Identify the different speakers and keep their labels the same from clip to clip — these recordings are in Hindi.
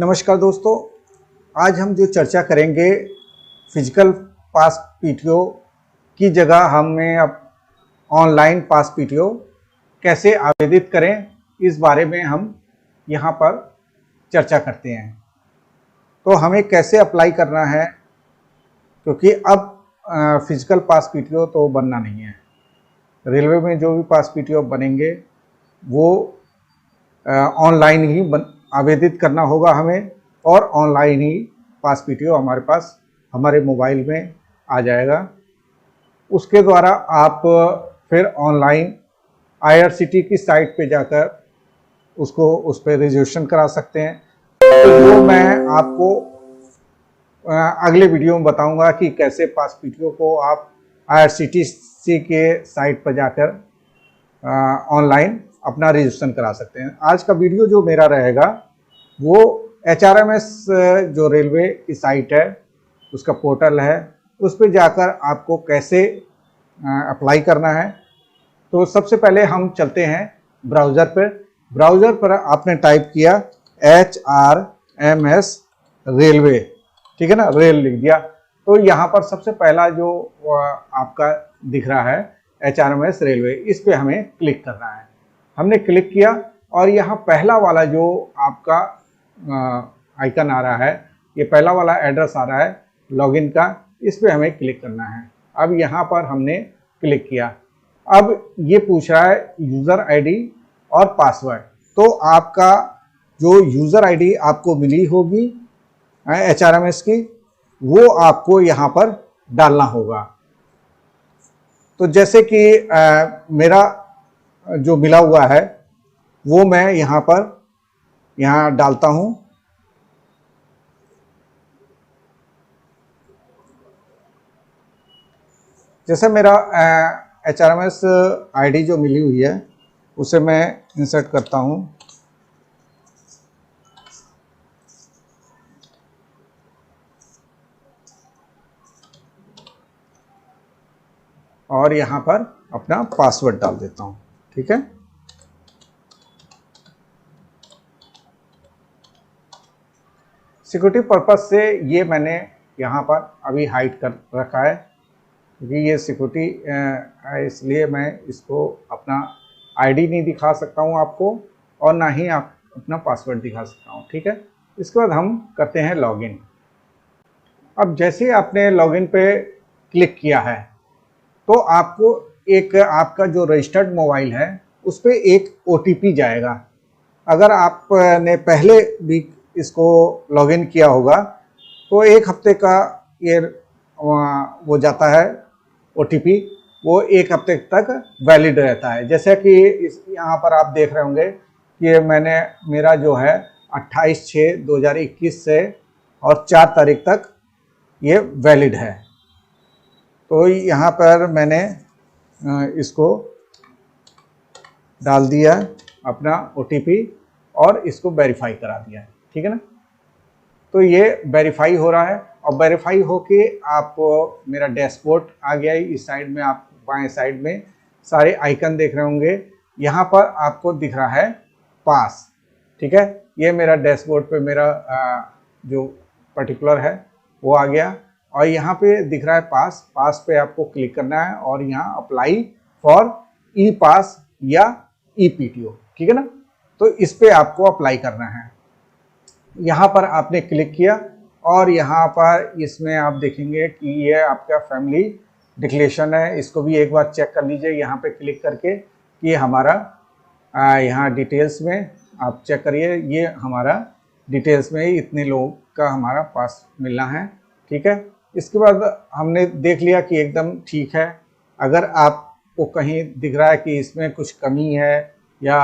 Speaker 1: नमस्कार दोस्तों, आज हम जो चर्चा करेंगे फिजिकल पास पीटीओ की जगह हमें अब ऑनलाइन पास पीटीओ कैसे आवेदित करें, इस बारे में हम यहाँ पर चर्चा करते हैं। तो हमें कैसे अप्लाई करना है, क्योंकि अब फिजिकल पास पीटीओ तो बनना नहीं है। रेलवे में जो भी पास पीटीओ बनेंगे वो ऑनलाइन ही आवेदित करना होगा हमें, और ऑनलाइन ही पास पीटीओ हमारे पास हमारे मोबाइल में आ जाएगा। उसके द्वारा आप फिर ऑनलाइन आईआरसीटी की साइट पे जाकर उसको उस पर रिजर्वेशन करा सकते हैं। तो वो मैं आपको अगले वीडियो में बताऊंगा कि कैसे पास पीटीओ को आप आईआरसीटीसी के साइट पर जाकर ऑनलाइन अपना रजिस्ट्रेशन करा सकते हैं। आज का वीडियो जो मेरा रहेगा वो HRMS जो रेलवे की साइट है, उसका पोर्टल है, उस पर जाकर आपको कैसे अप्लाई करना है। तो सबसे पहले हम चलते हैं ब्राउज़र पर। ब्राउज़र पर आपने टाइप किया HRMS रेलवे, ठीक है ना, रेल लिख दिया। तो यहाँ पर सबसे पहला जो आपका दिख रहा है HRMS रेलवे, इस पे हमें क्लिक करना है। हमने क्लिक किया और यहाँ पहला वाला जो आपका आइकन आ रहा है, ये पहला वाला एड्रेस आ रहा है लॉगिन का, इस पे हमें क्लिक करना है। अब यहाँ पर हमने क्लिक किया। अब ये पूछ रहा है यूज़र आईडी और पासवर्ड। तो आपका जो यूज़र आईडी आपको मिली होगी HRMS की, वो आपको यहाँ पर डालना होगा। तो जैसे कि मेरा जो मिला हुआ है वो मैं यहाँ डालता हूँ। जैसे मेरा HRMS आईडी जो मिली हुई है उसे मैं इंसर्ट करता हूँ। और यहाँ पर अपना पासवर्ड डाल देता हूँ, ठीक है। सिक्योरिटी पर्पस से ये मैंने यहाँ पर अभी हाइड कर रखा है, क्योंकि ये सिक्योरिटी है, इसलिए मैं इसको अपना आईडी नहीं दिखा सकता हूँ आपको, और ना ही आप अपना पासवर्ड दिखा सकता हूँ, ठीक है। इसके बाद हम करते हैं लॉगिन। अब जैसे आपने लॉगिन पे क्लिक किया है तो आपको एक आपका जो रजिस्टर्ड मोबाइल है उस पर एक OTP जाएगा। अगर आपने पहले भी इसको लॉगिन किया होगा तो 1 हफ्ते का ये वो जाता है OTP, वो 1 हफ्ते तक वैलिड रहता है। जैसे कि यहाँ पर आप देख रहे होंगे कि मेरा जो है 28/6/2021 से और 4 तारीख तक ये वैलिड है। तो यहाँ पर मैंने इसको डाल दिया अपना OTP और इसको वेरीफाई करा दिया, ठीक है ना। तो ये वेरीफाई हो रहा है, और वेरीफाई होके आपको मेरा डैशबोर्ड आ गया है। इस साइड में आप बाएं साइड में सारे आइकन देख रहे होंगे। यहाँ पर आपको दिख रहा है पास, ठीक है। ये मेरा डैशबोर्ड पे मेरा जो पर्टिकुलर है वो आ गया, और यहाँ पे दिख रहा है पास पे आपको क्लिक करना है और यहाँ अप्लाई फॉर ई पास या EPTO, ठीक है ना। तो इस पे आपको अप्लाई करना है। यहाँ पर आपने क्लिक किया और यहाँ पर इसमें आप देखेंगे कि ये आपका फैमिली डिक्लेरेशन है। इसको भी एक बार चेक कर लीजिए यहाँ पे क्लिक करके कि हमारा यहाँ डिटेल्स में आप चेक करिए, ये हमारा डिटेल्स में इतने लोगों का हमारा पास मिलना है, ठीक है। इसके बाद हमने देख लिया कि एकदम ठीक है। अगर आपको कहीं दिख रहा है कि इसमें कुछ कमी है या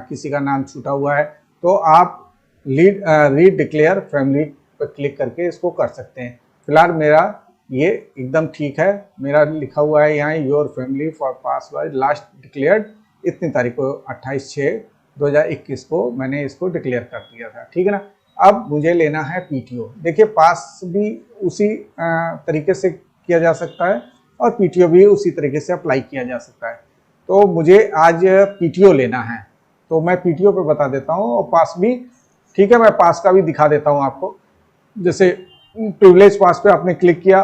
Speaker 1: किसी का नाम छूटा हुआ है, तो आप रीड डिक्लेयर फैमिली पर क्लिक करके इसको कर सकते हैं। फिलहाल मेरा ये एकदम ठीक है। मेरा लिखा हुआ है यहाँ your family for pass wise last declared इतनी तारीख को 28/6/2021 को मैंने इसको डिक्लेयर कर दिया था, ठीक है ना। अब मुझे लेना है PTO। देखिए पास भी उसी तरीके से किया जा सकता है और PTO भी उसी तरीके से अप्लाई किया जा सकता है। तो मुझे आज PTO लेना है, तो मैं PTO पे बता देता हूँ, और पास भी ठीक है, मैं पास का भी दिखा देता हूँ आपको। जैसे प्रिविलेज पास पे आपने क्लिक किया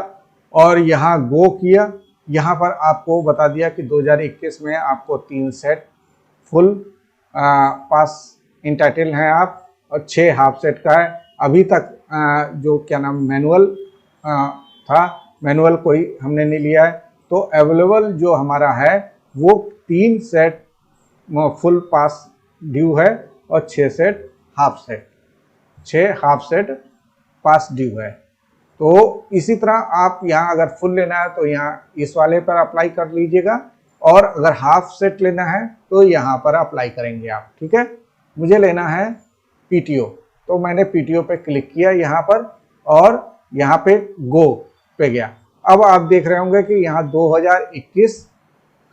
Speaker 1: और यहाँ गो किया, यहाँ पर आपको बता दिया कि 2021 में आपको 3 सेट फुल पास इंटाइटल हैं आप, और 6 हाफ सेट का है। अभी तक जो क्या नाम मैनुअल था, मैनुअल कोई हमने नहीं लिया है, तो अवेलेबल जो हमारा है वो 3 सेट फुल पास ड्यू है और 6 set half set, 6 half set pass due है। तो इसी तरह आप यहाँ अगर फुल लेना है तो यहाँ इस वाले पर अप्लाई कर लीजिएगा, और अगर हाफ सेट लेना है तो यहाँ पर अप्लाई करेंगे आप। ठीक है, मुझे लेना है पीटीओ, तो मैंने पीटीओ पे क्लिक किया यहाँ पर, और यहाँ पे गो पे गया। अब आप देख रहे होंगे कि यहाँ 2021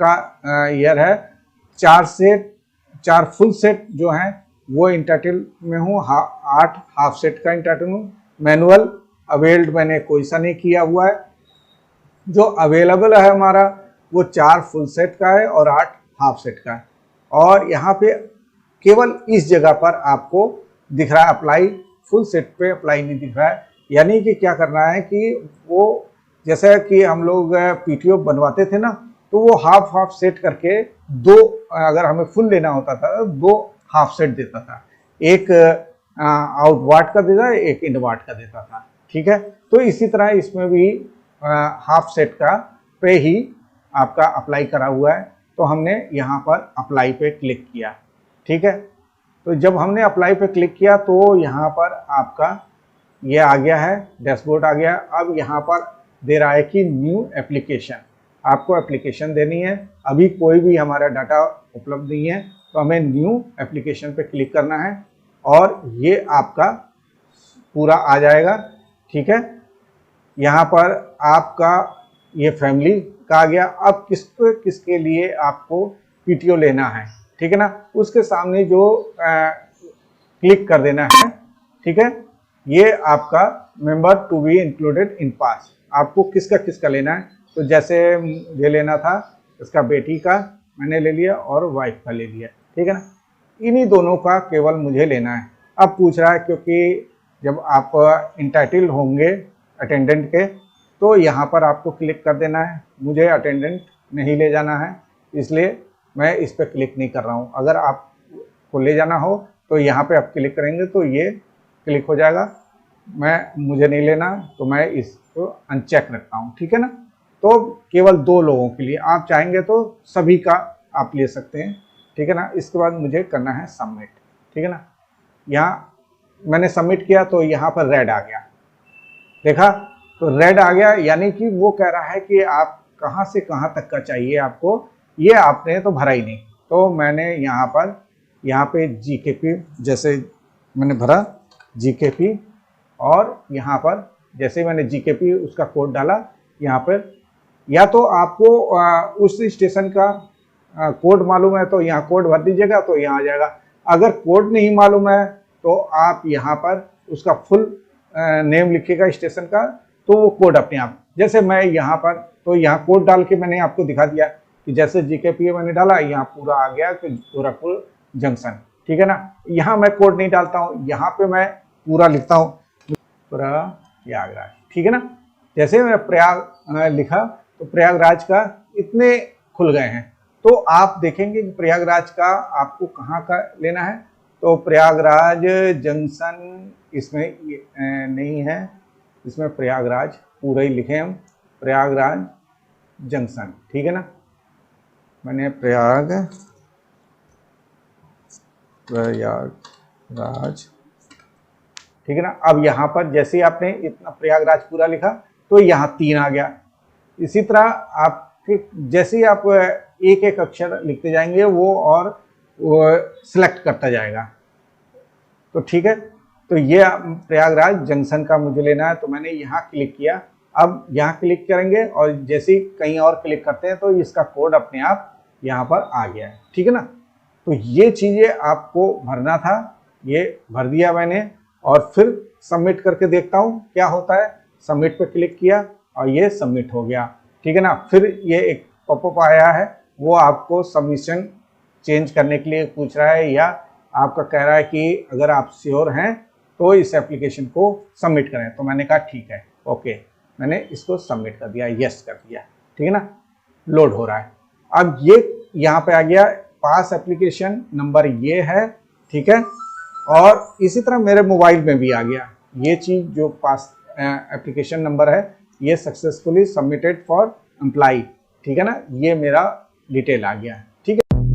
Speaker 1: का ईयर है, 4 फुल सेट जो हैं वो इंटाइटल में हूँ, 8 हाफ सेट का इंटाइटल हूँ। मैनुअल अवेल्ड मैंने कोई सा नहीं किया हुआ है। जो अवेलेबल है हमारा वो 4 फुल सेट का है और 8 हाफ सेट का है। और यहाँ पे केवल इस जगह पर आपको दिख रहा है अप्लाई, फुल सेट पे अप्लाई नहीं दिख रहा है। यानी कि क्या करना है कि वो जैसा कि हम लोग पीटीओ बनवाते थे ना, तो वो हाफ हाफ सेट करके 2, अगर हमें फुल लेना होता था तो 2 हाफ सेट देता था, एक आउट वाट का देता, एक इन वाट का देता था। ठीक है, तो इसी तरह इसमें भी हाफ सेट का पे ही आपका अप्लाई करा हुआ है, तो हमने यहाँ पर अप्लाई पे क्लिक किया। ठीक है, तो जब हमने अप्लाई पे क्लिक किया तो यहाँ पर आपका ये आ गया है, डैशबोर्ड आ गया। अब यहाँ पर दे रहा है कि न्यू एप्लीकेशन, आपको एप्लीकेशन देनी है। अभी कोई भी हमारा डाटा उपलब्ध नहीं है, तो हमें न्यू एप्लीकेशन पे क्लिक करना है और ये आपका पूरा आ जाएगा। ठीक है, यहाँ पर आपका ये फैमिली का आ गया। अब किसके लिए आपको पीटीओ लेना है, ठीक है ना, उसके सामने जो क्लिक कर देना है। ठीक है, ये आपका member to be included in pass, आपको किसका लेना है। तो जैसे मुझे लेना था इसका बेटी का मैंने ले लिया और वाइफ का ले लिया। ठीक है ना, इन्हीं दोनों का केवल मुझे लेना है। अब पूछ रहा है क्योंकि जब आप इंटाइटल होंगे अटेंडेंट के, तो यहाँ पर आपको क्लिक कर देना है। मुझे अटेंडेंट नहीं ले जाना है, इसलिए मैं इस पर क्लिक नहीं कर रहा हूँ। अगर आपको ले जाना हो तो यहाँ पे आप क्लिक करेंगे तो ये क्लिक हो जाएगा। मुझे नहीं लेना तो मैं इसको अनचेक रखता हूँ। ठीक है ना, तो केवल 2 लोगों के लिए, आप चाहेंगे तो सभी का आप ले सकते हैं। ठीक है ना, इसके बाद मुझे करना है सबमिट। ठीक है ना, यहाँ मैंने सबमिट किया तो यहाँ पर रेड आ गया, देखा तो रेड आ गया, यानी कि वो कह रहा है कि आप कहाँ से कहाँ तक का चाहिए आपको, ये आपने तो भरा ही नहीं। तो मैंने यहाँ पे जीकेपी जैसे मैंने भरा जीकेपी, और यहाँ पर जैसे मैंने जीकेपी उसका कोड डाला, यहाँ पर या तो आपको उस स्टेशन का कोड मालूम है तो यहाँ कोड भर दीजिएगा तो यहाँ आ जाएगा। अगर कोड नहीं मालूम है तो आप यहाँ पर उसका फुल नेम लिखिएगा स्टेशन का, तो वो कोड अपने आप, जैसे मैं यहाँ पर तो यहाँ कोड डाल के मैंने आपको दिखा दिया कि जैसे जीकेपी मैंने डाला, यहाँ पूरा आ गया कि गोरखपुर जंक्शन। ठीक है ना, यहाँ मैं कोड नहीं डालता हूँ, यहाँ पे मैं पूरा लिखता हूँ प्रयागराज। ठीक है ना, जैसे मैं प्रयाग लिखा तो प्रयागराज का इतने खुल गए हैं। तो आप देखेंगे कि प्रयागराज का आपको कहाँ का लेना है, तो प्रयागराज जंक्शन इसमें नहीं है, इसमें प्रयागराज पूरा ही लिखे हम, प्रयागराज जंक्शन। ठीक है ना, मैंने प्रयागराज ठीक है ना। अब यहाँ पर जैसे ही आपने इतना प्रयागराज पूरा लिखा तो यहाँ 3 आ गया। इसी तरह आपके जैसे ही आप एक एक अक्षर लिखते जाएंगे वो और वो सिलेक्ट करता जाएगा। तो ठीक है, तो ये प्रयागराज जंक्शन का मुझे लेना है, तो मैंने यहाँ क्लिक किया। अब यहाँ क्लिक करेंगे और जैसे ही कहीं और क्लिक करते हैं तो इसका कोड अपने आप यहाँ पर आ गया है। ठीक है ना, तो ये चीज़ें आपको भरना था, ये भर दिया मैंने, और फिर सबमिट करके देखता हूँ क्या होता है। सबमिट पे क्लिक किया और ये सबमिट हो गया। ठीक है ना, फिर ये एक पॉपअप आया है, वो आपको सबमिशन चेंज करने के लिए पूछ रहा है या आपका कह रहा है कि अगर आप श्योर हैं तो इस एप्लीकेशन को सबमिट करें। तो मैंने कहा ठीक है, ओके, मैंने इसको सबमिट कर दिया, यस कर दिया, ठीक है ना। लोड हो रहा है। अब ये यहाँ पे आ गया पास एप्लीकेशन नंबर, ये है, ठीक है। और इसी तरह मेरे मोबाइल में भी आ गया ये चीज़, जो पास एप्लीकेशन नंबर है, ये सक्सेसफुली सबमिटेड फॉर एम्प्लॉय, ठीक है ना, ये मेरा डिटेल आ गया है, ठीक है।